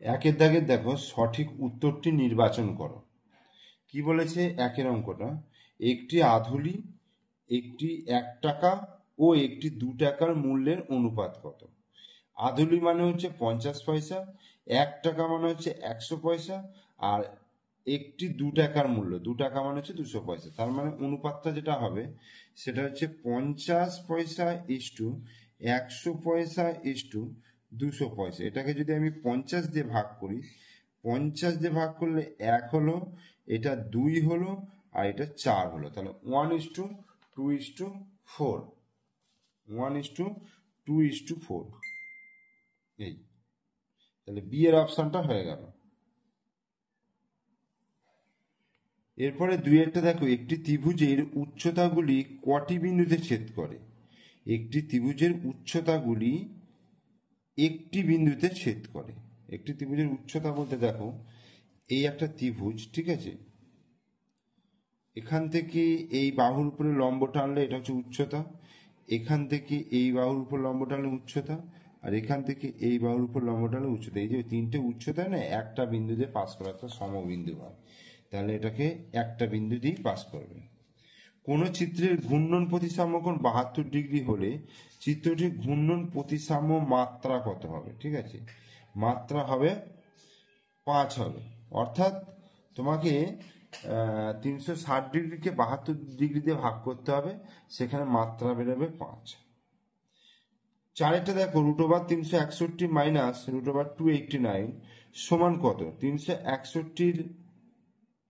একের দাগের দেখো সঠিক উত্তরটি নির্বাচন করো। কি বলেছে একের অঙ্কটা? একটি আধুলি, একটি 1 টাকা ও একটি 2 টাকার মূল্যের অনুপাত কত? আধুলি মানে হচ্ছে 50 পয়সা, 1 টাকা মানে হচ্ছে 100 পয়সা, আর একটি 2 টাকার মূল্য, 2 টাকা মানে হচ্ছে 200 পয়সা। তার মানে অনুপাতটা যেটা হবে সেটা হচ্ছে 50 পয়সা ইস্টু 100 পয়সা ইস্টু 200 পয়সা। এটাকে যদি আমি 50 দিয়ে ভাগ করি, 50 দিয়ে ভাগ করলে 1 হলো, এটা 2 হলো, আর এটা 4 হলো। তাহলে 1:2:4, 1:2:4। এই তাহলে বি এর অপশনটা হয়ে গেল। এরপরে 2-এরটা দেখো, একটি ত্রিভুজের উচ্চতাগুলি কটি বিন্দুতে ছেদ করে? একটি ত্রিভুজের উচ্চতাগুলি একটি বিন্দুতে ছেদ করে। একটি ত্রিভুজের উচ্চতা বলতে দেখো, এই একটা ত্রিভুজ, ঠিক আছে, এখান থেকে এই বাহুর উপরে লম্ব টানলে এটা হচ্ছে উচ্চতা, এখান থেকে এই বাহুর উপর লম্ব টানলে উচ্চতা, আর এখান থেকে এই বাহুর উপর লম্ব টানলে উচ্চতা। এই যে তিনটে উচ্চতা না একটা বিন্দু দিয়ে পাস করা একটা সমবিন্দু হয়, তাহলে এটাকে একটা বিন্দু দিয়েই পাস করবে। কোনো চিত্রের ঘূর্ণন প্রতিসাম্য কোণ 72 ডিগ্রি হলে চিত্রটির ঘূর্ণন প্রতিসাম্য মাত্রা কত হবে? ঠিক আছে, মাত্রা হবে 5 হবে। অর্থাৎ তোমাকে 360 ডিগ্রিকে 72 ডিগ্রি দিয়ে ভাগ করতে হবে, সেখানে মাত্রা বেরোবে 5। 4-এটা দেখো, √361 মাইনাস √289 সমান কত? 361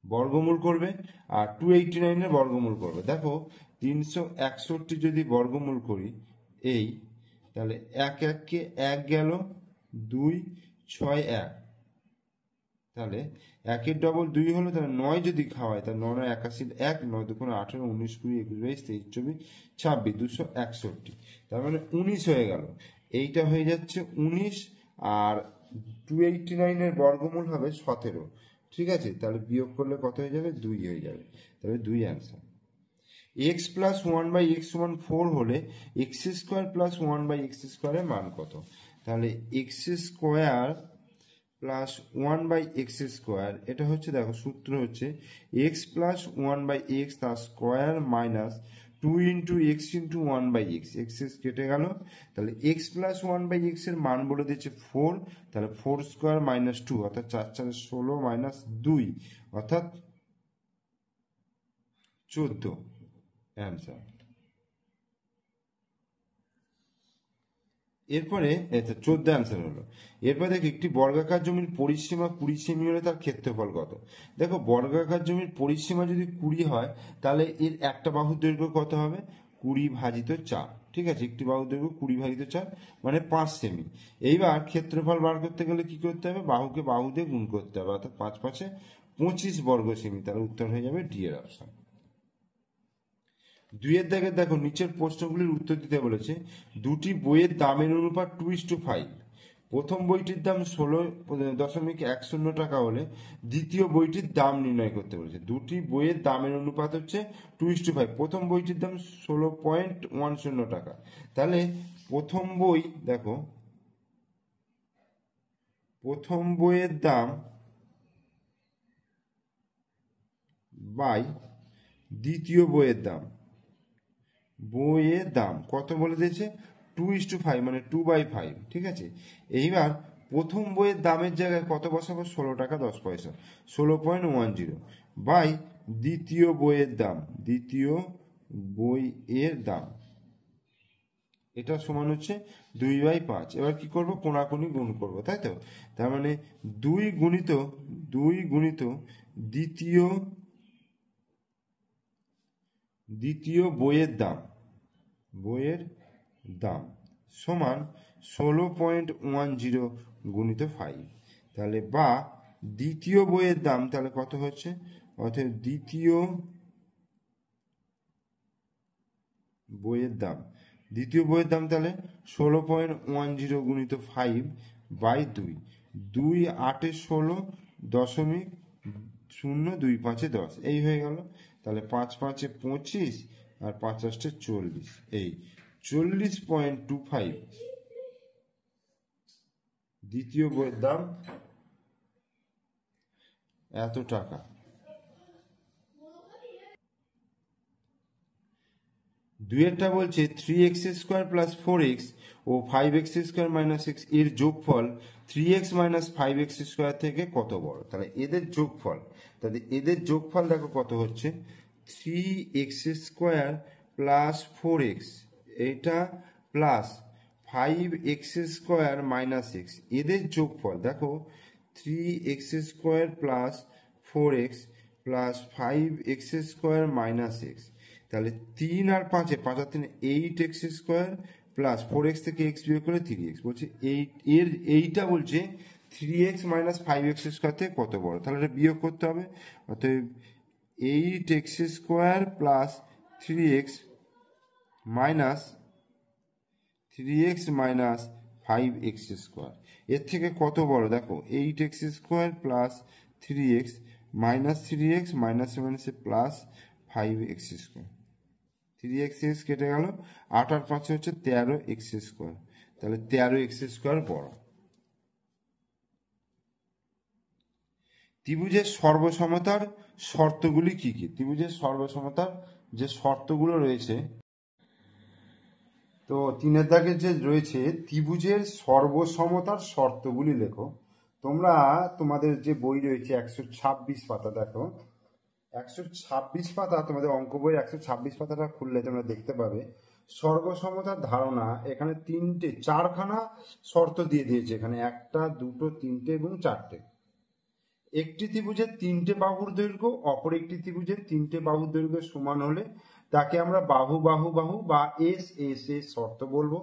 বর্গমূল করবে আর 289 বর্গমূল করবে। দেখো 361 যদি বর্গমূল করি এই, তাহলে 1 1 গেল, 2 6 1, তাহলে 1-এর ডবল 2 হলো, তাহলে 9 যদি খাওয়ায় তাহলে 9 9 81 1, 9 2 18 19 20 21 22 23 24 26 261, তার মানে 19 হয়ে গেল। এইটা হয়ে যাচ্ছে 19, আর 289 বর্গমূল হবে 17। ঠিক আছে, তাহলে বিয়োগ করলে কত হয়ে যাবে? 2 হয়ে যাবে। তাহলে 2 অ্যান্সার। এক্স প্লাস 1/x সমান 4 হলে x² প্লাস 1/x² এর মান কত? তাহলে x² প্লাস 1/x², এটা হচ্ছে দেখো সূত্র হচ্ছে x প্লাস 1/x তার square minus 2 × x × 1/x, x কেটে গেল, তাহলে x প্লাস 1/x এর মান বলে দিচ্ছে 4, তাহলে 4² মাইনাস 2 অর্থাৎ 4 4 16 মাইনাস 2 অর্থাৎ 14 অ্যান্সার। এরপরে 14 অ্যান্সার হলো। এরপরে দেখো, একটি বর্গাকার জমির পরিসীমা 20 সেমি হলে তার ক্ষেত্রফল কত? দেখো বর্গাকার জমির পরিসীমা যদি 20 হয়, তাহলে এর একটা বাহুর দৈর্ঘ্য কত হবে? 20/4। ঠিক আছে, একটি বাহুর দৈর্ঘ্য 20/4 মানে 5 সেমি। এইবার ক্ষেত্রফল বার করতে গেলে কি করতে হবে? বাহুকে বাহু দিয়ে গুণ করতে হবে, অর্থাৎ 5 5 25 বর্গ সেমি। তাহলে উত্তর হয়ে যাবে ডি এর অপশন। 2-এর দাগে দেখো, নিচের প্রশ্নগুলির উত্তর দিতে বলেছে। দুটি বইয়ের দামের অনুপাত 2:5। প্রথম বইটির দাম 16.10 টাকা হলে দ্বিতীয় বইটির দাম নির্ণয় করতে বলেছে। দুটি বইয়ের দামের অনুপাত হচ্ছে 2:5। প্রথম বইটির দাম 16.10 টাকা, তাহলে প্রথম বই দেখো, প্রথম বইয়ের দাম বাই দ্বিতীয় বইয়ের দাম, বইয়ের দাম কত বলে দিয়েছে? 2:5 মানে 2/5। ঠিক আছে, এইবার প্রথম বইয়ের দামের জায়গায় কত বসাবো? 16 টাকা 10 পয়সা, 16.10 বাই দ্বিতীয় বইয়ের দাম, দ্বিতীয় বইয়ের দাম, এটা সমান হচ্ছে 2/5। এবার কি করব? কোণাকুণি গুণ করব, তাই তো। তার মানে 2 গুণিত দ্বিতীয় বইয়ের দাম, সমান 16.10 গুণিত 5। তাহলে বা দ্বিতীয় বইয়ের দাম তাহলে কত হচ্ছে? অর্থাৎ দ্বিতীয় বইয়ের দাম তাহলে 16.10 গুণিত 5/2, 2 8 16 দশমিক 025 10, এই হয়ে গেল। তাহলে 5 5 25 আর 5 8 40, এই 40.25 দ্বিতীয় বইয়ের দাম এত টাকা। দুইয়েরটা বলছে 3x² প্লাস 4x ও 5x² মাইনাস এক্স এর যোগফল 3x মাইনাস 5x² থেকে কত বড়। তাহলে এদের যোগফল, তাহলে এদের যোগফল দেখো কত হচ্ছে, 3x² প্লাস 4x এটা প্লাস 5x² মাইনাস এক্স, এদের যোগফল দেখো 3x² plus 4x plus 5x² minus x. তাহলে 3 আর 5 5 আর 3 8x² প্লাস 4x থেকে x বিয়োগ করে 3x, বলছে এইটা বলছে 3x মাইনাস 5x² থেকে কত বড়। তাহলে এটা বিয়োগ করতে হবে, অতএব 8x² plus 3x minus 5x², এর থেকে কত বড় দেখো 8x² plus 3x minus 3x minus মাইনাসে প্লাস 5x², 3x কেটে গেল, 8 আর 5 হচ্ছে 13x², তাহলে 13x² বড়। ত্রিভুজের সর্বসমতার শর্তগুলি কি কি? ত্রিভুজের সর্বসমতার যে শর্তগুলো রয়েছে, তো 3 দাগে যে রয়েছে ত্রিভুজের সর্বসমতার শর্তগুলি লেখো। তোমরা তোমাদের যে বই রয়েছে 126 পাতা, দেখো 126 পাতা, তোমাদের অঙ্ক বইয়ের 126 পাতাটা খুললে তোমরা দেখতে পাবে সর্বসমতার ধারণা এখানে 4খানা শর্ত দিয়ে দিয়েছে। এখানে 1টা 2টো 3টে এবং 4টে। একটি ত্রিভুজের 3টে বাহুর দৈর্ঘ্য অপর একটি ত্রিভুজের 3টে বাহুর দৈর্ঘ্য সমান হলে তাকে আমরা বাহু বাহু বাহু বা এস এস এস শর্ত বলবো।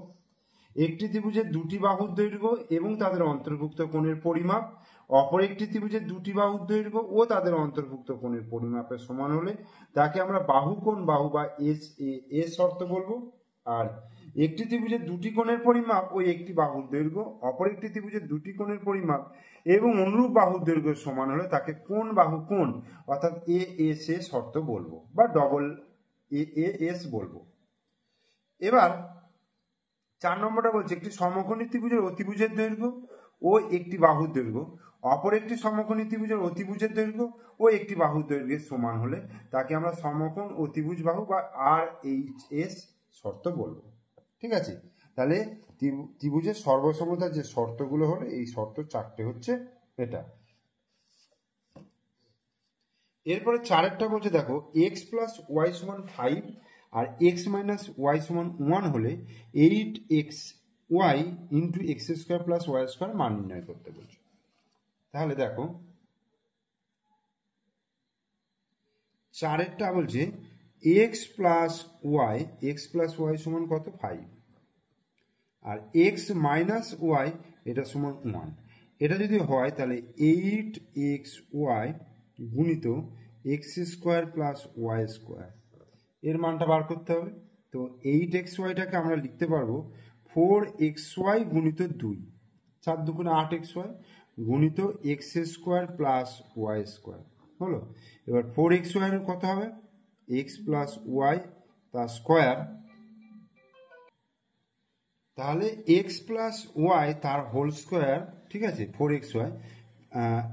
একটি ত্রিভুজের 2টি বাহুর দৈর্ঘ্য এবং তাদের অন্তর্ভুক্ত কোণের পরিমাপ অপর একটি ত্রিভুজের 2টি বাহুর দৈর্ঘ্য ও তাদের অন্তর্ভুক্ত কোণের পরিমাপের সমান হলে তাকে আমরা বাহু কোণ বাহু বা এস এস শর্ত বলবো। আর একটি ত্রিভুজের 2টি কোণের পরিমাপ ও একটি বাহুর দৈর্ঘ্য অপর একটি ত্রিভুজের 2টি কোণের পরিমাপ এবং অনুরূপ বাহুর দৈর্ঘ্য সমান হলে তাকে কোণ বাহু কোণ অর্থাৎ এ এস এ শর্ত বলবো বা ডবল এ এস বলবো। এবার 4 নম্বরটা বলছে একটি সমকোণী ত্রিভুজের অতিভুজের দৈর্ঘ্য ও একটি বাহুর দৈর্ঘ্য অপর একটি সমকোণী ত্রিভুজের অতিভুজের দৈর্ঘ্য ও একটি বাহুর দৈর্ঘ্যের সমান হলে তাকে আমরা সমকোণ অতিভুজ বাহু বা আর এইচ এস শর্ত বলবো। ঠিক আছে, তাহলে ত্রিভুজের সর্বসমতার যে শর্তগুলো হলো এই শর্ত 4টে হচ্ছে এটা। এরপরে 4টা বলছে দেখো এক্স প্লাস ওয়াই সমান 5 আর এক্স মাইনাস ওয়াই সমান 1 হলে 8xy into x² plus y² মান নির্ণয় করতে বলছে। তাহলে দেখো 4টা বলছে এক্স প্লাস ওয়াই সমান কত 5 আর এক্স মাইনাস ওয়াই এটা সমান 1। এটা যদি হয় তাহলে 8xy গুণিত x² প্লাস y², এর মানটা বার করতে হবে। তো 8xyটাকে আমরা লিখতে পারবো 4xy গুণিত 2, 4 দুগুণে 8xy গুণিত x² প্লাস y² হলো। এবার 4xy এর কত হবে x প্লাস ওয়াই তার স্কোয়ার, তাহলে x প্লাস ওয়াই তার হোল স্কোয়ার, ঠিক আছে 4xy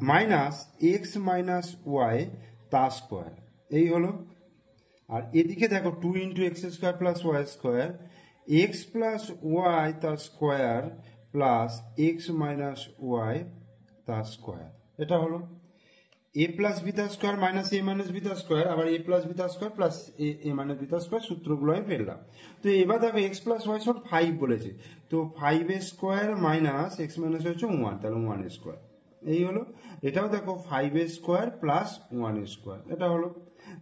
minus X minus Y তার স্কোয়ার, এই হলো। আর এদিকে দেখো 2 into x² plus y² X plus Y তার square plus X minus Y তার স্কোয়ার, এটা হলো। এ প্লাস বি তার square minus A minus B তার স্কোয়ার, আবার এ প্লাস বি তার square plus A minus B তার স্কোয়ার, সূত্রগুলো আমি ফেললাম। তো এবার দেখো এক্স প্লাস ওয়াই সমান 5 বলেছে, তো 5 মাইনাস এক্স মাইনাস হচ্ছে 1, তাহলে 1², এই হলো। এটাও দেখো 5 প্লাস 1², এটা হলো।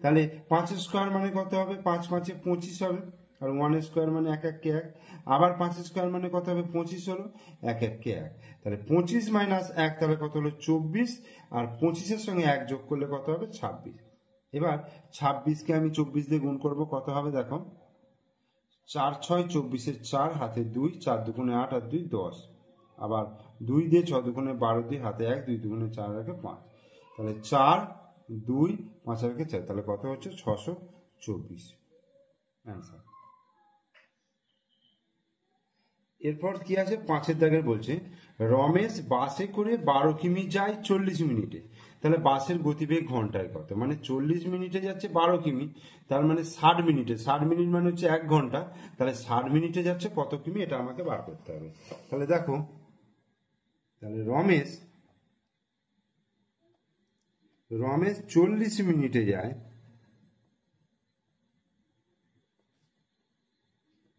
তাহলে 5² মানে কত হবে, 5 5 25 হবে, আর 1² মানে 1 1 কে 1, আবার 5² মানে কত হবে 25 হলো, 1 1 কে 1, তাহলে 25 মাইনাস 1 তাহলে কত হলো 24, আর 25-এর সঙ্গে 1 যোগ করলে কত হবে 26। এবার 26কে আমি 24 দিয়ে গুণ করব, কত হবে দেখো 4 6 24-এর 4 হাতে 2, 4 দুগুণে 8 আর 2 10, আবার 2 দিয়ে 6 দুগুণে 12 দিয়ে হাতে 1, 2 দুগুণে 4 আর 5, তাহলে 4 2 5 আর 4, তাহলে কত হচ্ছে 624 অ্যান্সার। এরপর কি আছে 5 দাগের বলছে রমেশ বাসে করে 12 কিমি যায় 40 মিনিটে, তাহলে বাসের গতিবেগ ঘন্টায় কত, মানে 40 মিনিটে যাচ্ছে 12 কিমি, তার মানে 60 মিনিটে, 60 মিনিট মানে হচ্ছে 1 ঘন্টা, তাহলে 60 মিনিটে যাচ্ছে কত কিমি, এটা আমাকে বার করতে হবে। তাহলে দেখো, তাহলে রমেশ 40 মিনিটে যায়,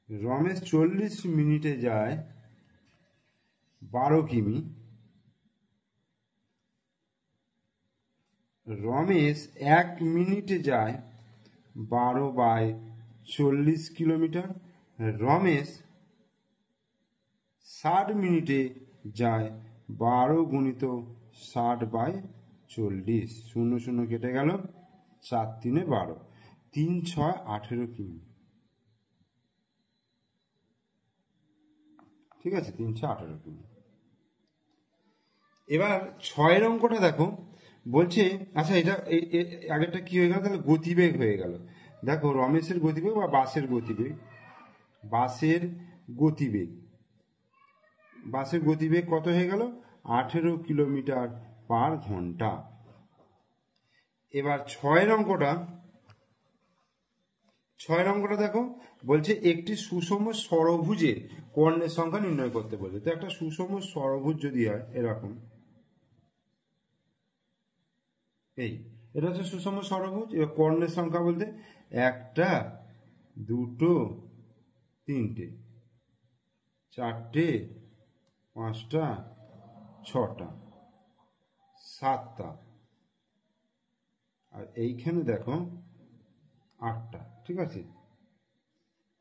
রমেশ 40 মিনিটে যায় 12 কিমি, রমেশ 1 মিনিটে যায় 12/40 কিলোমিটার, রমেশ 60 মিনিটে যায় 12 গুণিত 60/40, 0 0 কেটে গেল, 4 3 12, 3 6 18 কিমি। ঠিক আছে, 3 6 18 কিমি। এবার 6 অঙ্কটা দেখো, বলছে আচ্ছা এটা আগেরটা কি হয়ে গেল, তাহলে গতিবেগ হয়ে গেল। দেখো রমেশের গতিবেগ বা বাসের গতিবেগ, বাসের গতিবেগ, বাসের গতিবেগ কত হয়ে গেল, 18 কিলোমিটার পার ঘন্টা। এবার 6 অঙ্কটা দেখো, বলছে একটি সুষম ষড়ভুজের কর্ণের সংখ্যা নির্ণয় করতে বলছে। তো একটা সুষম ষড়ভুজ যদি হয় এরকম, এটা হচ্ছে সুষম ষড়ভুজ। এবার কর্ণের সংখ্যা বলতে 1 2 3 4 5 6 7, আর এইখানে দেখো 8। ঠিক আছে,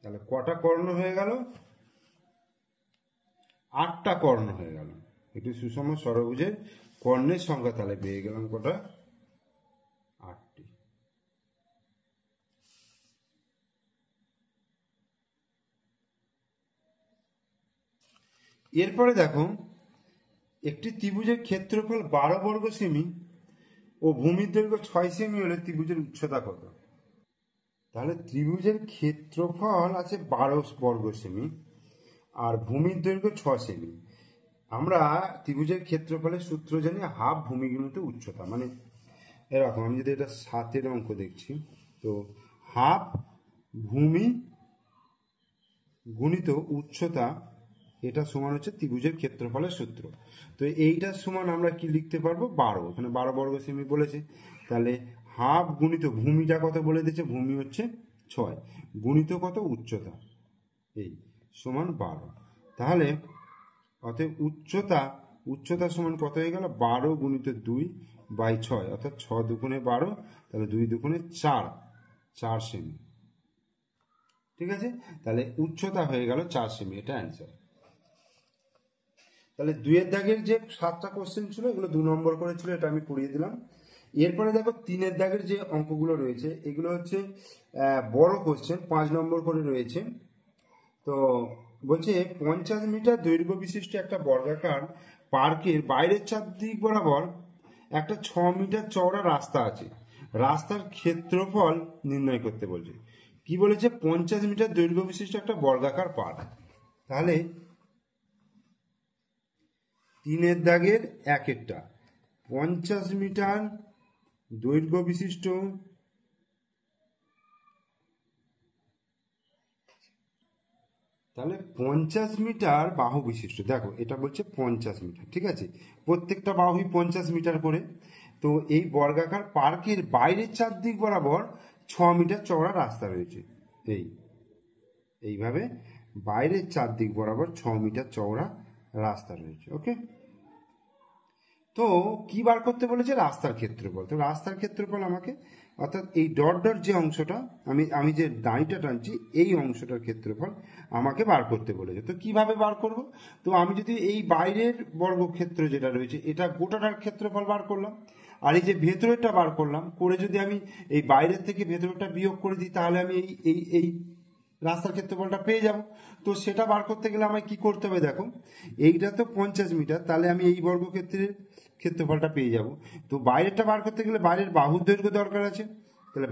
তাহলে কটা কর্ণ হয়ে গেল, 8টা কর্ণ হয়ে গেল। একটি সুষম ষড়ভুজের কর্ণের সংখ্যা তাহলে পেয়ে গেলাম কটা, 8টি। এরপরে দেখো, একটি ত্রিভুজের ক্ষেত্রফল 12 বর্গ সেমি ও ভূমির দৈর্ঘ্য 6 সেমি হলে ত্রিভুজের উচ্চতা কত। তাহলে ত্রিভুজের ক্ষেত্রফল আছে 12 বর্গ সেমি আর ভূমির দৈর্ঘ্য 6 সেমি। আমরা ত্রিভুজের ক্ষেত্রফলের সূত্র জানি হাফ ভূমি গুণিত উচ্চতা, মানে এরকম, আমি যদি এটা 7 অঙ্ক দেখছি, তো হাফ ভূমি গুণিত উচ্চতা, এটা সমান হচ্ছে ত্রিভুজের ক্ষেত্রফলের সূত্র। তো এইটার সমান আমরা কি লিখতে পারবো, 12, এখানে 12 বর্গ সেমি বলেছে, তাহলে হাফ গুণিত ভূমিটা কত বলে দিয়েছে, ভূমি হচ্ছে 6 গুণিত কত, উচ্চতা, এই সমান 12। তাহলে অতএব উচ্চতা সমান কত হয়ে গেল, 12 গুণিত 2/6, অর্থাৎ 6 দুগুণে 12, তাহলে 2 দুগুণে 4 সেমি। ঠিক আছে, তাহলে উচ্চতা হয়ে গেল 4 সেমি, এটা অ্যান্সার। তাহলে 2 দাগের যে 7টা কোশ্চেন ছিল এগুলো 2 নম্বর করে ছিল, এটা আমি করিয়ে দিলাম। এরপরে দেখো 3 দাগের যে অঙ্কগুলো রয়েছে এগুলো হচ্ছে বড় কোশ্চেন, 5 নম্বর করে রয়েছে। তো বলছে 50 মিটার দৈর্ঘ্য বিশিষ্ট একটা বর্গাকার পার্কের বাইরের চারদিক বরাবর একটা 6 মিটার চওড়া রাস্তা আছে, রাস্তার ক্ষেত্রফল নির্ণয় করতে বলছে। কি বলেছে, 50 মিটার দৈর্ঘ্য বিশিষ্ট একটা বর্গাকার পার্ক। তাহলে 3 দাগের 1-এরটা 50 মিটার দৈর্ঘ্য বিশিষ্ট তাহলে 50 মিটার বাহু বিশিষ্ট, দেখো এটা বলছে 50 মিটার, ঠিক আছে, প্রত্যেকটা বাহুই 50 মিটার করে। তো এই বর্গাকার পার্কের বাইরের চারদিক বরাবর 6 মিটার চওড়া রাস্তা রয়েছে, এইভাবে বাইরের চারদিক বরাবর 6 মিটার চওড়া রাস্তা রয়েছে। ওকে, তো কি বার করতে বলেছে, রাস্তার ক্ষেত্রফল। তো রাস্তার ক্ষেত্রফল আমাকে, অর্থাৎ এই ডট ডট যে অংশটা, আমি যে দাঁড়িটা টানছি এই অংশটার ক্ষেত্রফল আমাকে বার করতে বলেছে। তো কিভাবে বার করব, তো আমি যদি এই বাইরের বর্গক্ষেত্র যেটা রয়েছে এটা গোটাটার ক্ষেত্রফল বার করলাম, আর এই যে ভেতরেরটা বার করলাম, করে যদি আমি এই বাইরের থেকে ভেতরেরটা বিয়োগ করে দিই, তাহলে আমি এই এই রাস্তার ক্ষেত্রফলটা পেয়ে যাব। তো সেটা বার করতে গেলে আমায় কি করতে হবে, দেখো এইটা তো 50 মিটার, তাহলে আমি এই বর্গক্ষেত্রের ক্ষেত্রফলটা পেয়ে যাব। তো বাইরেরটা বার করতে গেলে বাইরের বাহুর দৈর্ঘ্য দরকার আছে, তাহলে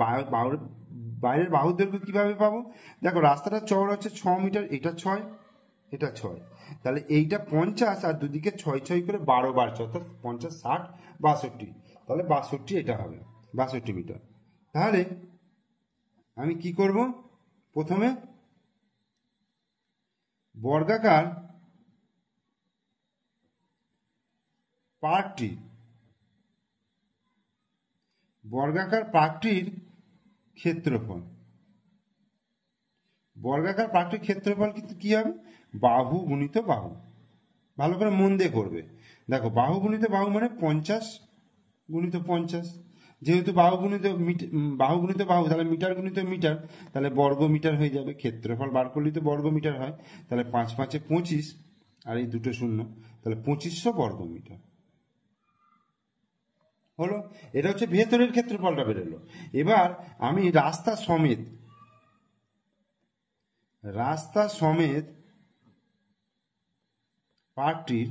বাইরের বাহুর দৈর্ঘ্য কিভাবে পাবো, দেখো রাস্তাটা চওড়া হচ্ছে 6 মিটার, এটা 6 এটা 6, তাহলে এইটা 50 আর দুদিকে 6 6 করে 12 বাড়ছে, অর্থাৎ 50 60 62, তাহলে 62 এটা হবে, 62 মিটার। তাহলে আমি কি করব, প্রথমে বর্গাকার পার্কটির ক্ষেত্রফল, বর্গাকার পার্কটির ক্ষেত্রফল কিন্তু কি হবে, বাহু গুণিত বাহু। ভালো করে মন দিয়ে করবে। দেখো, বাহু গুণিত বাহু মানে 50 গুণিত 50, যেহেতু বাহু গুণিত বাহু, তাহলে মিটার গুণিত মিটার, তাহলে বর্গ মিটার হয়ে যাবে। ক্ষেত্রফল বার করলে তো বর্গ মিটার হয়, তাহলে 5 5 25, আর এই দুটো শূন্য, তাহলে 2500 বর্গ মিটার হলো। এটা হচ্ছে ভেতরের ক্ষেত্রফলটা বেরোলো। এবার আমি রাস্তা সমেত পার্কটির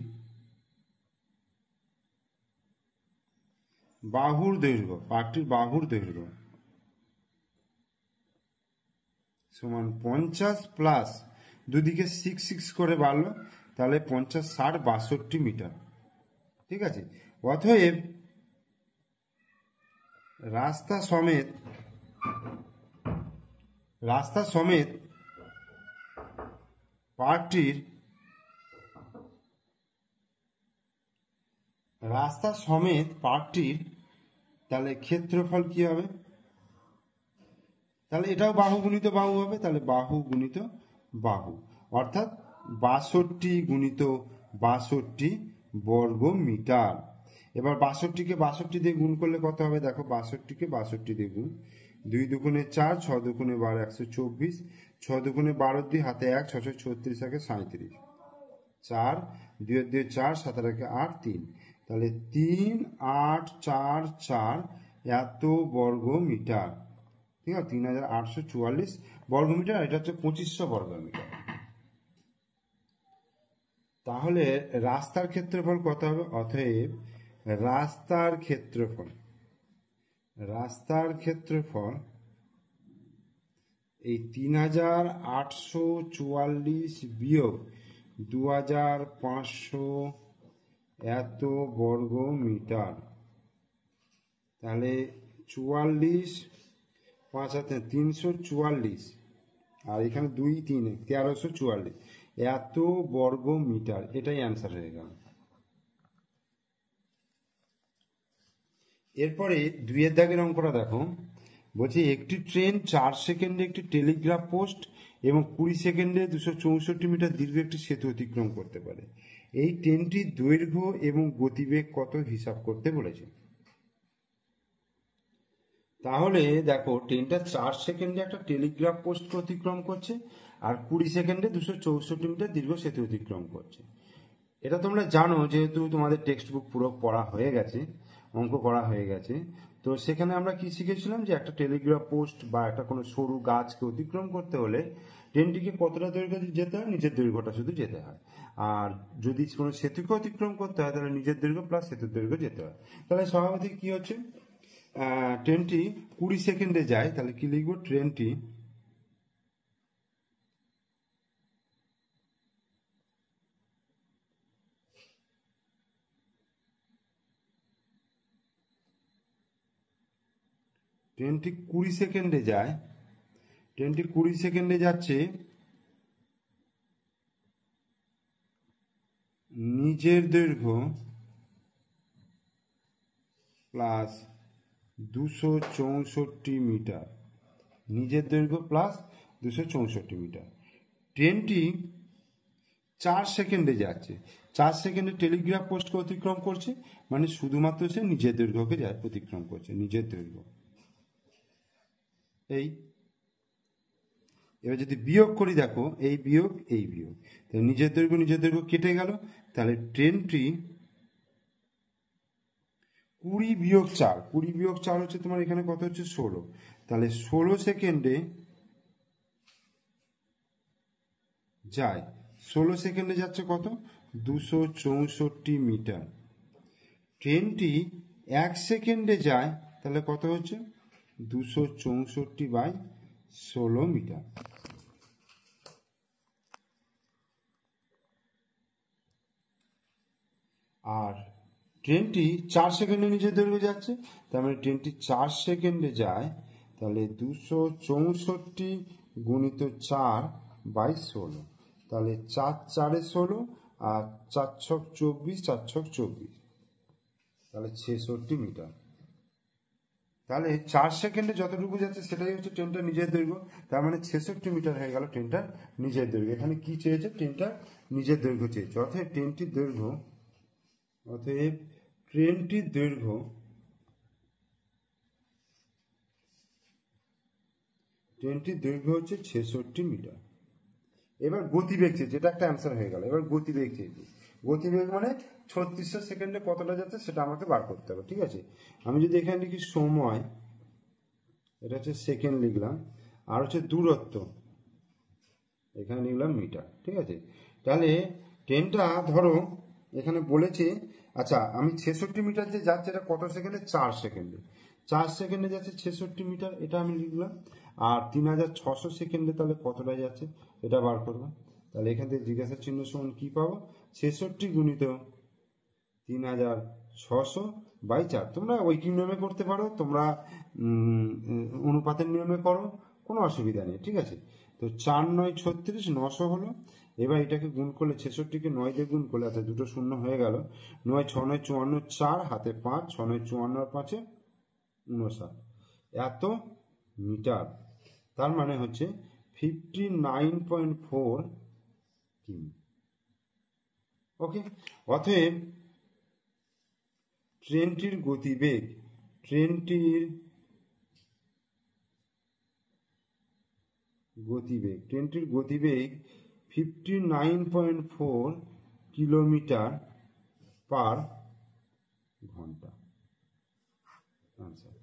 বাহুর দৈর্ঘ্য সমান 50 প্লাস দুদিকে 6 6 করে বাড়লো, তাহলে 50 60 62 মিটার। ঠিক আছে, অতএব রাস্তা সমেত পার্কটির তাহলে ক্ষেত্রফল কি হবে, তাহলে এটাও বাহু গুণিত বাহু হবে, তাহলে বাহু গুণিত বাহু, অর্থাৎ 62 গুণিত 62 বর্গ মিটার। এবার 62কে 62 দিয়ে গুণ করলে কত হবে, দেখো 62কে 62 দিয়ে গুণ, 2 দুগুণে 4, 6 দুগুণে 12, 124, 6 দুগুণে 12 দিয়ে হাতে 1, 6 36 থাকে 37, 4 2 2 4, 7 8 8 3, তাহলে 3 8 4 4 এত বর্গ মিটার। ঠিক আছে, 3844 বর্গ মিটার, এটা হচ্ছে 2500 বর্গ মিটার। তাহলে রাস্তার ক্ষেত্রফল কত হবে, অতএব রাস্তার ক্ষেত্রফল এই 3844 বিয়োগ 2500 এত বর্গ মিটার, তাহলে 44 5 হাতে 344, আর এখানে 2 3 1344 এত বর্গ মিটার, এটাই অ্যান্সার হয়ে গেল। এরপরে 2 দাগের অঙ্কটা দেখো, বলছে একটি ট্রেন 4 সেকেন্ডে একটি টেলিগ্রাফ পোস্ট এবং 20 সেকেন্ডে 264 মিটার দীর্ঘ একটি সেতু অতিক্রম করতে পারে। এই ট্রেনটির দৈর্ঘ্য এবং গতিবেগ কত হিসাব করতে বলেছে। তাহলে দেখো, ট্রেনটা 4 সেকেন্ডে একটা টেলিগ্রাফ পোস্ট অতিক্রম করছে, আর 20 সেকেন্ডে 264 মিটার দীর্ঘ সেতু অতিক্রম করছে। এটা তোমরা জানো, যেহেতু তোমাদের টেক্সট বুক পুরো পড়া হয়ে গেছে, অঙ্ক করা হয়ে গেছে। তো সেখানে আমরা কি শিখেছিলাম, যে একটা টেলিগ্রাফ পোস্ট বা একটা কোনো সরু গাছকে অতিক্রম করতে হলে ট্রেনটিকে কতটা দৈর্ঘ্য যেতে হয়, নিজের দৈর্ঘ্যটা শুধু যেতে হয়। আর যদি কোনো সেতুকে অতিক্রম করতে হয়, তাহলে নিজের দৈর্ঘ্য প্লাস সেতুর দৈর্ঘ্য যেতে হয়। তাহলে স্বাভাবিক কি হচ্ছে, ট্রেনটি 20 সেকেন্ডে যায়, তাহলে কি লিখবো, ট্রেনটি ট্রেনটি 20 সেকেন্ডে যায়, ট্রেনটি 20 সেকেন্ডে যাচ্ছে নিজের দৈর্ঘ্য প্লাস 264 মিটার, নিজের দৈর্ঘ্য প্লাস 264 মিটার। ট্রেনটি 4 সেকেন্ডে যাচ্ছে, 4 সেকেন্ডে টেলিগ্রাফ পোস্টকে অতিক্রম করছে, মানে শুধুমাত্র সে নিজের দৈর্ঘ্যকে অতিক্রম করছে, নিজের দৈর্ঘ্য। এই এবার যদি বিয়োগ করি, দেখো এই বিয়োগ তাহলে নিজের দৈর্ঘ্য কেটে গেল, তাহলে ট্রেনটি 20 বিয়োগ 4 হচ্ছে তোমার এখানে কত হচ্ছে 16, তাহলে 16 সেকেন্ডে যায়, 16 সেকেন্ডে যাচ্ছে কত, 264 মিটার। ট্রেনটি 1 সেকেন্ডে যায়, তাহলে কত হচ্ছে 264/16 মিটার। আর ট্রেনটি 4 সেকেন্ডে নিজের দৈর্ঘ্য যাচ্ছে, তার মানে ট্রেনটি 4 সেকেন্ডে যায়, তাহলে 264 গুণিত 4/16, তাহলে 4 4 16 আর 4 ছক 24, 4 ছক 24, তাহলে 66 মিটার। তাহলে 4 সেকেন্ডে যতটুকু যাচ্ছে সেটাই হচ্ছে ট্রেনটার নিজের দৈর্ঘ্য, তার মানে 66 মিটার হয়ে গেল ট্রেনটার নিজের দৈর্ঘ্য। এখানে কি চেয়েছে? ট্রেনটার নিজের দৈর্ঘ্য চেয়েছে। অতএব ট্রেনটির দৈর্ঘ্য হচ্ছে 66 মিটার। এবার গতিবেগ চেয়েছে, যেটা একটা অ্যান্সার হয়ে গেল। এবার গতিবেগ চেয়েছে। গতিবেগ মানে 3600 সেকেন্ডে কতটা যাচ্ছে সেটা আমাকে বার করতে হবে, ঠিক আছে? আমি যদি এখানে লিখি সময়, এটা হচ্ছে সেকেন্ড লিখলাম, আর হচ্ছে দূরত্ব এখানে লিখলাম মিটার, ঠিক আছে? তাহলে ট্রেনটা ধরো এখানে বলেছে, আচ্ছা আমি 66 মিটার যে যাচ্ছে এটা কত সেকেন্ডে? 4 সেকেন্ডে। 4 সেকেন্ডে যাচ্ছে 66 মিটার, এটা আমি লিখলাম। আর 3600 সেকেন্ডে তাহলে কতটা যাচ্ছে এটা বার করবো। তাহলে এখান থেকে জিজ্ঞাসা চিহ্ন সমান কি পাবো? 66 গুণিত 3600/4। তোমরা ঐকিক নিয়মে করতে পারো, তোমরা অনুপাতের নিয়মে করো, কোনো অসুবিধা নেই, ঠিক আছে? তো 4 9 36, 900 হলো। এবার এটাকে গুণ করলে 66কে 9 দিয়ে গুণ করলে, অর্থাৎ দুটো শূন্য হয়ে গেল। 9 6 9 54, 4 হাতে 5, 6 9 54 আর 5 59, এত মিটার। তার মানে হচ্ছে 59.4 কিমি। ওকে, অতএব ট্রেনটির গতিবেগ 59.4 কিলোমিটার পার ঘন্টা। আনসার।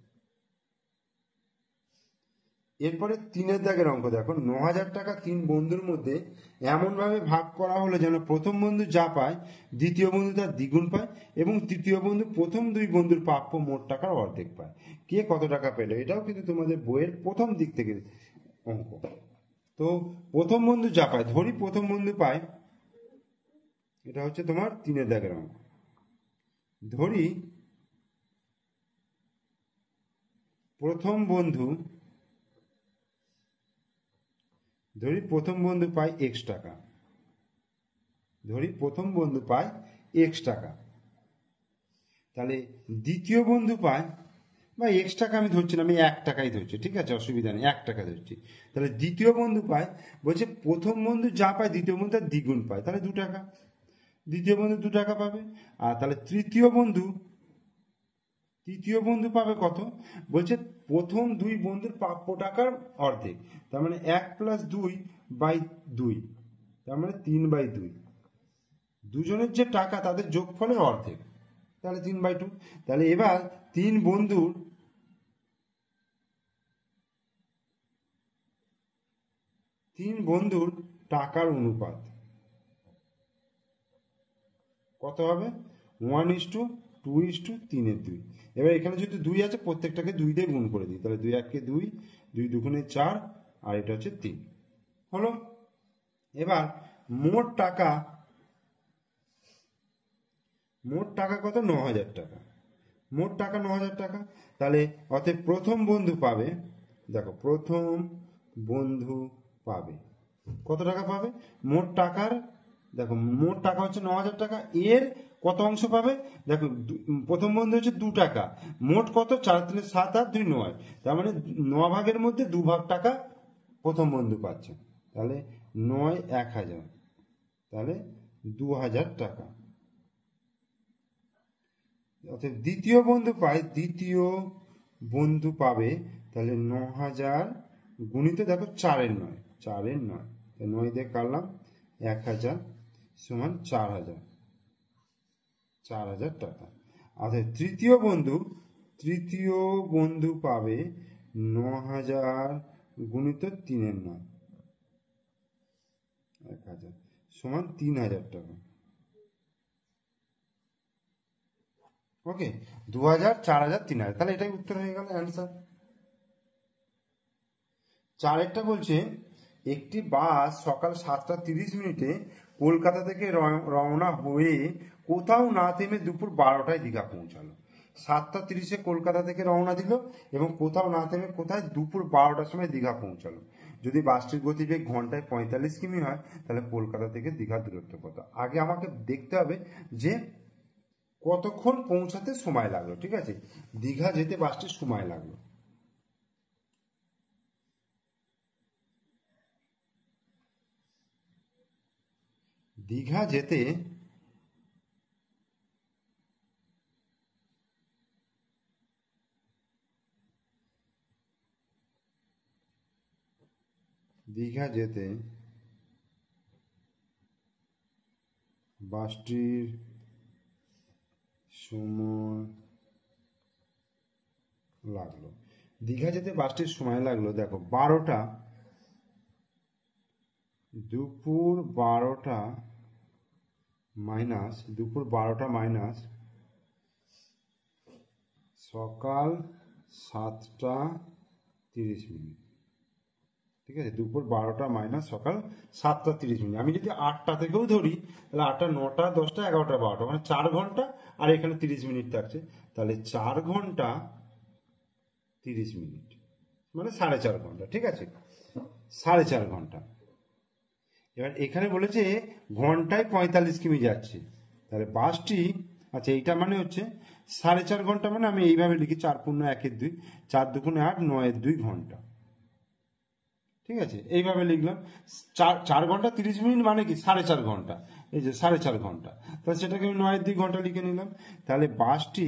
এরপরে 3 দাগের অঙ্ক দেখো। 9000 টাকা 3 বন্ধুর মধ্যে এমনভাবে ভাগ করা হলো যেন প্রথম বন্ধু যা পায় দ্বিতীয় বন্ধু তার দ্বিগুণ পায়, এবং তৃতীয় বন্ধু প্রথম 2 বন্ধুর প্রাপ্য মোট টাকার অর্ধেক পায়। কে কত টাকা পেল? এটাও কিন্তু তোমাদের বইয়ের প্রথম দিক থেকে অঙ্ক। তো প্রথম বন্ধু যা পায়, ধরি প্রথম বন্ধু পায়, এটা হচ্ছে তোমার 3 দাগের অঙ্ক। ধরি প্রথম বন্ধু পায় এক্স টাকা। তাহলে দ্বিতীয় বন্ধু পায়, বা এক্স টাকা আমি ধরছি না, আমি 1 টাকাই ধরছি, ঠিক আছে? অসুবিধা নেই, 1 টাকা ধরছি। তাহলে দ্বিতীয় বন্ধু পায়, বলছে প্রথম বন্ধু যা পায় দ্বিতীয় বন্ধু তার দ্বিগুণ পায়, তাহলে 2 টাকা। দ্বিতীয় বন্ধু 2 টাকা পাবে। আর তাহলে তৃতীয় বন্ধু পাবে কত? বলছে প্রথম 2 বন্ধুর প্রাপ্য টাকার অর্ধেক, তার মানে 1 + 2/2, তার মানে 3/2। দুজনের যে টাকা তাদের যোগফলের অর্ধেক, তাহলে 3/2। তাহলে এবার 3 বন্ধুর টাকার অনুপাত কত হবে? 1:2:3:2। এবার এখানে যদি 2 আছে, প্রত্যেকটাকে 2 দিয়ে গুণ করে দিই, তাহলে 2 1 2, 2 2 4, আর এটা হচ্ছে 3 হলো। এবার মোট টাকা কত? 9000 টাকা। মোট টাকা 9000 টাকা। তাহলে অতএব প্রথম বন্ধু পাবে, দেখো প্রথম বন্ধু পাবে কত টাকা পাবে? মোট টাকার, দেখো মোট টাকা হচ্ছে 9000 টাকা, এর কত অংশ পাবে? দেখো প্রথম বন্ধু হচ্ছে 2 টাকা, মোট কত? 4 3 7 8 2 9, তার মানে 9 ভাগের মধ্যে 2 ভাগ টাকা প্রথম বন্ধু পাচ্ছে, তাহলে 9 1000, তাহলে 2000 টাকা। অর্থাৎ দ্বিতীয় বন্ধু পাবে, তাহলে 9000 গুণিত, দেখো 4 9, 9 দিয়ে কাটলাম 1000 সমান 4000 টাকা। অর্থাৎ তৃতীয় বন্ধু পাবে 9000 গুণিত 3 9, 1000 সমান 3000 টাকা। ওকে, 2000, 4000, 3000, তাহলে এটাই উত্তর হয়ে গেল, অ্যান্সার। 4 বলছে একটি বাস সকাল 7টা 30 মিনিটে কলকাতা থেকে রওনা হয়ে কোথাও না থেমে দুপুর 12টায় দীঘা পৌঁছালো। 7:30 কলকাতা থেকে রওনা দিল এবং কোথাও না থেমে কোথায় দুপুর 12টার সময় দীঘা পৌঁছালো। যদি বাসটির গতিবেগ ঘন্টায় 45 কিমি হয় তাহলে কলকাতা থেকে দীঘার দূরত্ব কত? আগে আমাকে দেখতে হবে যে কতক্ষণ পৌঁছাতে সময় লাগলো। ঠিক আছে, দীঘা যেতে বাসটির সময় লাগলো। দীঘা যেতে বাসটির সময় লাগলো। দীঘা যেতে বাসটির সময় লাগলো, দেখো 12টা, দুপুর 12টা মাইনাস সকাল 7:30। ঠিক আছে, দুপুর 12টা মাইনাস সকাল 7:30। আমি যদি 8টা থেকেও ধরি তাহলে 8টা, 9টা, 10টা, 11টা, 12টা, মানে 4 ঘন্টা, আর এখানে 30 মিনিট থাকছে, তাহলে 4 ঘন্টা 30 মিনিট মানে 4.5 ঘন্টা। ঠিক আছে, 4.5 ঘন্টা। এবার এখানে বলেছে ঘন্টায় 45 কিমি যাচ্ছে, তাহলে বাসটি, আচ্ছা এইটা মানে হচ্ছে 4.5 ঘন্টা, মানে আমি এইভাবে লিখি 4 পূর্ণ 1 2, 4 দুগুণে 8, 9 2 ঘন্টা। ঠিক আছে, এইভাবে লিখলাম। 4 ঘন্টা 30 মিনিট মানে কি 4.5 ঘন্টা, এই যে 4.5 ঘন্টা, তাহলে সেটাকে আমি 9 2 ঘন্টা লিখে নিলাম। তাহলে বাসটি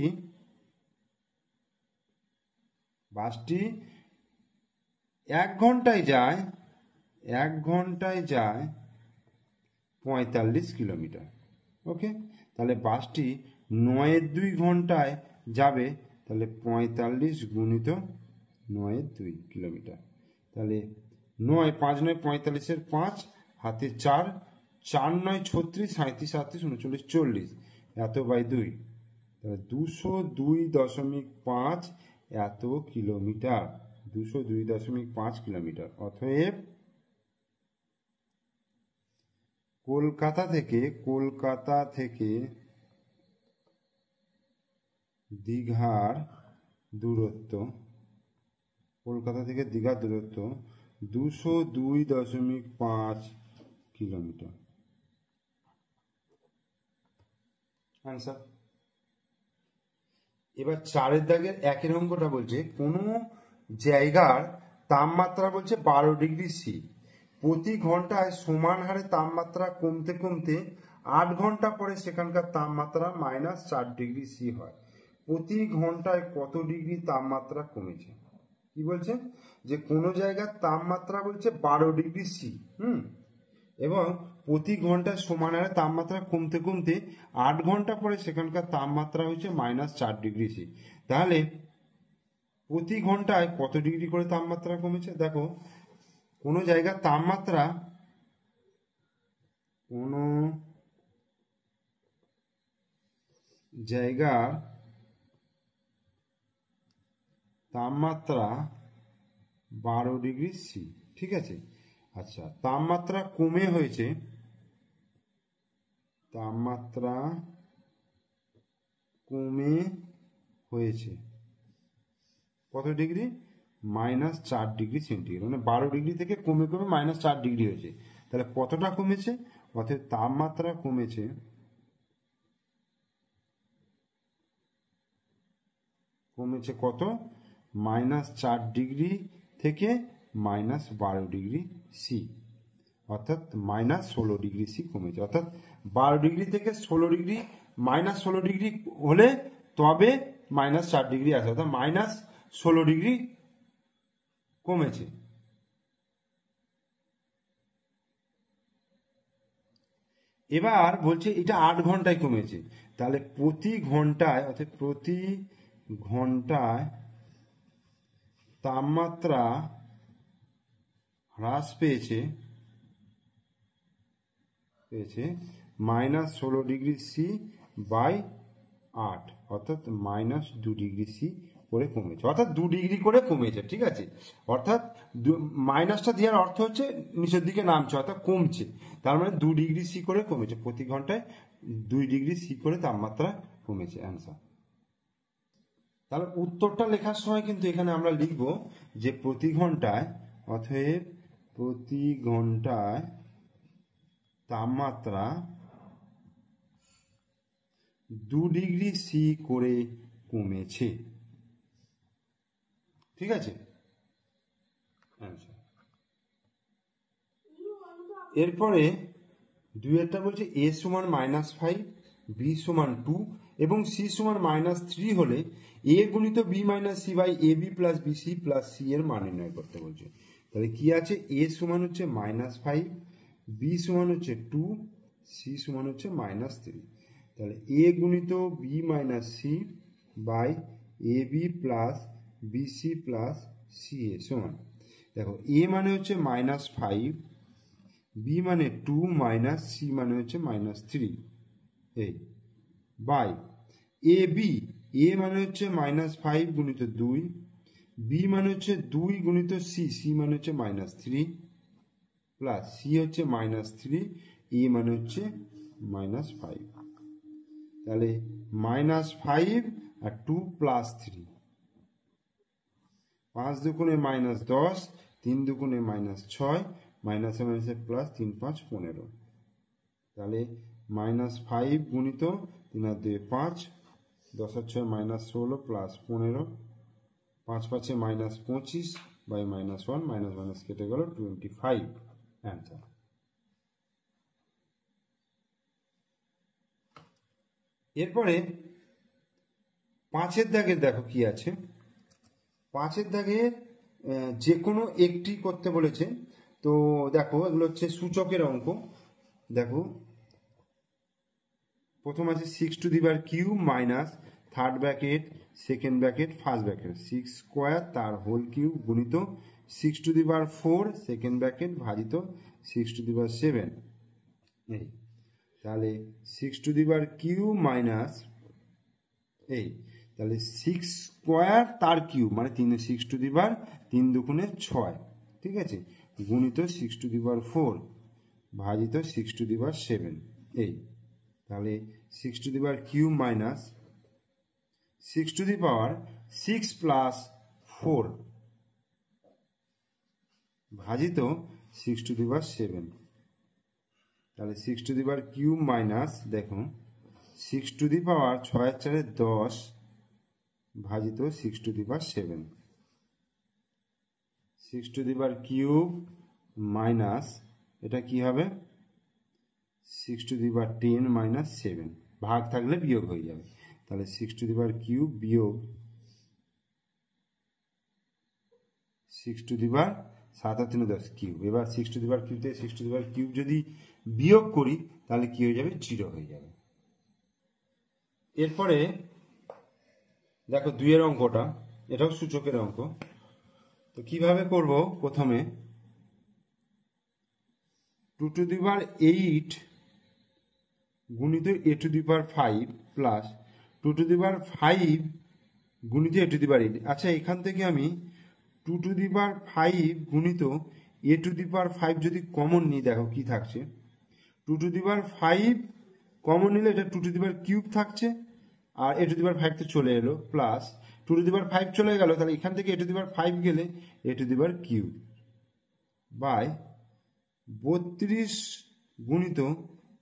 1 ঘন্টায় যায় 45 কিলোমিটার। ওকে, তাহলে বাসটি 9 2 ঘন্টায় যাবে, তাহলে 45 গুণিত 9 2 কিলোমিটার। তাহলে 9, 5 9 45-এর 5, হাতে 4, 4 9 36, 37 38 39 40, এত বাই 2, তাহলে 202.5 এত কিলোমিটার, 202.5 কিলোমিটার। অতএব কলকাতা থেকে দীঘার দূরত্ব 202.5 কিলোমিটার। আনসার। এবার 4-এর দাগের 1-এর অঙ্কটা বলছে কোনো জায়গার তাপমাত্রা বলছে 12 ডিগ্রি সি, প্রতি ঘন্টায় সমান হারে তাপমাত্রা কমতে কমতে 8 ঘন্টা পরে সেখানকার তাপমাত্রা -4 ডিগ্রি সি হয়। প্রতি ঘন্টায় কত ডিগ্রি তাপমাত্রা কমেছে? কি বলছে যে কোনো জায়গার তাপমাত্রা বলছে 12 ডিগ্রি সি, এবং প্রতি ঘন্টায় সমান হারে তাপমাত্রা কমতে কমতে 8 ঘন্টা পরে সেখানকার তাপমাত্রা হচ্ছে -4 ডিগ্রি সি। তাহলে প্রতি ঘন্টায় কত ডিগ্রি করে তাপমাত্রা কমেছে? দেখো, কোনো জায়গার তাপমাত্রা কোনো জায়গার তাপমাত্রা 12 ডিগ্রি সি। ঠিক আছে, আচ্ছা তাপমাত্রা কমে হয়েছে, কত ডিগ্রি? -4 ডিগ্রি সেন্টিগ্রেড, মানে 12 ডিগ্রি থেকে কমে কমে -4 ডিগ্রি হয়েছে। তাহলে কতটা কমেছে? অর্থাৎ তাপমাত্রা কমেছে কত? -4 ডিগ্রি থেকে -12 ডিগ্রি সি, অর্থাৎ -16 ডিগ্রি সি কমেছে। অর্থাৎ 12 ডিগ্রি থেকে 16 ডিগ্রি, -16 ডিগ্রি হলে তবে -4 ডিগ্রি আসে, অর্থাৎ -16 ডিগ্রি কমেছে। এবার বলছে এটা 8 ঘন্টায় কমেছে, তাহলে প্রতি ঘন্টায়, অর্থাৎ প্রতি ঘন্টায় তাপমাত্রা হ্রাস পেয়েছে -16 ডিগ্রি সি বাই 8, অর্থাৎ -2 ডিগ্রি সি করে কমেছে, অর্থাৎ 2 ডিগ্রি করে কমেছে। ঠিক আছে, অর্থাৎ মাইনাসটা দেওয়ার অর্থ হচ্ছে নিচের দিকে নামছে, অর্থাৎ কমছে। তার মানে 2 ডিগ্রি সি করে কমেছে, প্রতি ঘন্টায় 2 ডিগ্রি সি করে তাপমাত্রা কমেছে। অ্যান্সার। তাহলে উত্তরটা লেখার সময় কিন্তু এখানে আমরা লিখব যে প্রতি ঘন্টায়, অতএব প্রতি ঘন্টায় তাপমাত্রা 2 ডিগ্রি সি করে কমেছে। ঠিক আছে, এরপরে দুইয়েরটা বলছে এ সমান -5, বি সমান 2 এবং সি সমান -3 হলে এ গুণিত B minus C by A B plus B C plus C এর মান নির্ণয় করতে বলছে। তাহলে কি আছে, এ সমান হচ্ছে -5, বি সমান হচ্ছে 2, সি সমান হচ্ছে -3। তাহলে এ গুণিত B minus C by A B plus B C plus C A সমান, দেখো এ মানে হচ্ছে -5, বি মানে 2 মাইনাস সি মানে হচ্ছে -3, এই বাই এ বি, এ মানে হচ্ছে -5 গুণিত 2, বি মানে হচ্ছে 2 গুণিত সি, সি মানে হচ্ছে -3 প্লাস সি হচ্ছে -3, এ মানে হচ্ছে -5। তাহলে -5 আর 2 প্লাস 3, 5 দুগুণে -10, 3 দুগুণে -6, মাইনাসে মাইনাসে প্লাস, 3 5 15। তাহলে -5 গুণিত 3 আর 2 5, 10 আর 6 -16 প্লাস 15, 5 5 -25 বাই -1, মাইনাস মাইনাস কেটে গেল 25। অ্যান্সার। এরপরে 5-এর দাগের দেখো কি আছে, 5-এর দাগে যে কোনো একটি করতে বলেছে। তো দেখো এগুলো হচ্ছে সূচকের অঙ্ক। দেখো প্রথম আছে 6 to the power Q minus third bracket second bracket first bracket 6 square তার হোল কিউব গুণিত 6 to the power 4 second bracket ভাজিত 6 টু দি পাওয়ার 7। এই তাহলে 6 to the power Q minus, এই তাহলে 6 স্কোয়ার তার কিউব মানে 3 6 টু দি পাওয়ার 3 দুগুণে 6, ঠিক আছে, গুণিত 6 টু দি পাওয়ার 4 ভাজিত 6 টু দি পাওয়ার 7। এই তাহলে 6 to the power cube minus 6 to the power 6 plus 4 ভাজিত 6 টু দি পাওয়ার 7। তাহলে 6 to the power cube minus, দেখো 6 টু দি পাওয়ার 6 আর 4 10 ভাজিত 6 to the power 7। 6 to the power cube minus, এটা কি হবে 6 টু দি পাওয়ার 10 মাইনাস 7, ভাগ থাকলে বিয়োগ হয়ে যাবে। তাহলে 6 টু দি পাওয়ার কিউব বিয়োগ 6 to the power 7 R 3 10 cube. এবার 6 টু দি পাওয়ার কিউব থেকে 6 টু দি পাওয়ার কিউব যদি বিয়োগ করি তাহলে কি হয়ে যাবে, 0 হয়ে যাবে। এরপরে দেখো 2-এর অঙ্কটা, এটাও সূচকের অঙ্ক। তো কিভাবে করব, প্রথমে 2 টু দি পাওয়ার 8 গুণিত a to the power 5 plus 2 to the power 5 গুণিত a টু দি পাওয়ার 8। আচ্ছা, এখান থেকে আমি 2 টু দি পাওয়ার 5 গুণিত a টু দি পাওয়ার 5 যদি কমন নিই, দেখো কি থাকছে, 2 টু দি পাওয়ার 5 কমন নিলে এটা 2 টু দি পাওয়ার কিউব থাকছে, আর a টু দি পাওয়ার 5 তো চলে এলো, প্লাস 2 টু দি পাওয়ার 5 চলে গেল, তাহলে এখান থেকে a টু দি পাওয়ার 5 গেলে a to the power cube by 32 গুণিত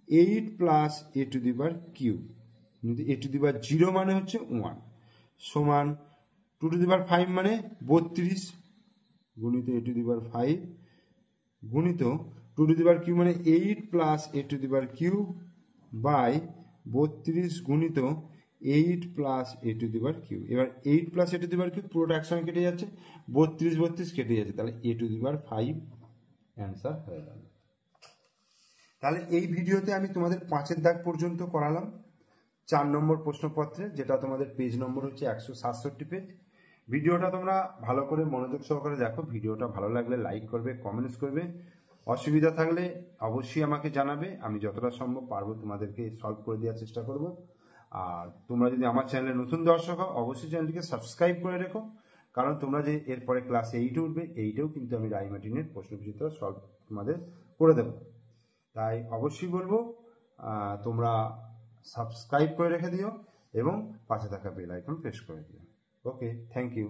8 plus a to the power cube গুণিত a টু দি পাওয়ার 0 মানে হচ্ছে 1 সমান 2 টু দি পাওয়ার 5 মানে 32 গুণিত a টু দি পাওয়ার 5 গুণিত 2 টু দি পাওয়ার কিউব মানে 8 plus a to the power cube by 32 গুণিত 8 plus a to the power cube. এবার 8 plus a to the power cube পুরোটা একসঙ্গে কেটে যাচ্ছে, 32 32 কেটে যাচ্ছে, তাহলে a to the power 5 answer হয়ে গেল। তাহলে এই ভিডিওতে আমি তোমাদের 5-এর দাগ পর্যন্ত করালাম 4 নম্বর প্রশ্নপত্রে, যেটা তোমাদের পেজ নম্বর হচ্ছে 167 পেজ। ভিডিওটা তোমরা ভালো করে মনোযোগ সহকারে দেখো। ভিডিওটা ভালো লাগলে লাইক করবে, কমেন্টস করবে। অসুবিধা থাকলে অবশ্যই আমাকে জানাবে, আমি যতটা সম্ভব পারবো তোমাদেরকে সলভ করে দেওয়ার চেষ্টা করব। আর তোমরা যদি আমার চ্যানেলে নতুন দর্শক হও অবশ্যই চ্যানেলটিকে সাবস্ক্রাইব করে রেখো, কারণ তোমরা যে এরপরে ক্লাস 8 উঠবে, 8এও কিন্তু আমি রাইমার্টিনের প্রশ্নবিচিত্র সলভ তোমাদের করে দেবো। তাই অবশ্যই বলবো তোমরা সাবস্ক্রাইব করে রেখে দিও এবং পাশে থাকা বেল আইকন প্রেস করে দিও। ওকে, থ্যাংক ইউ।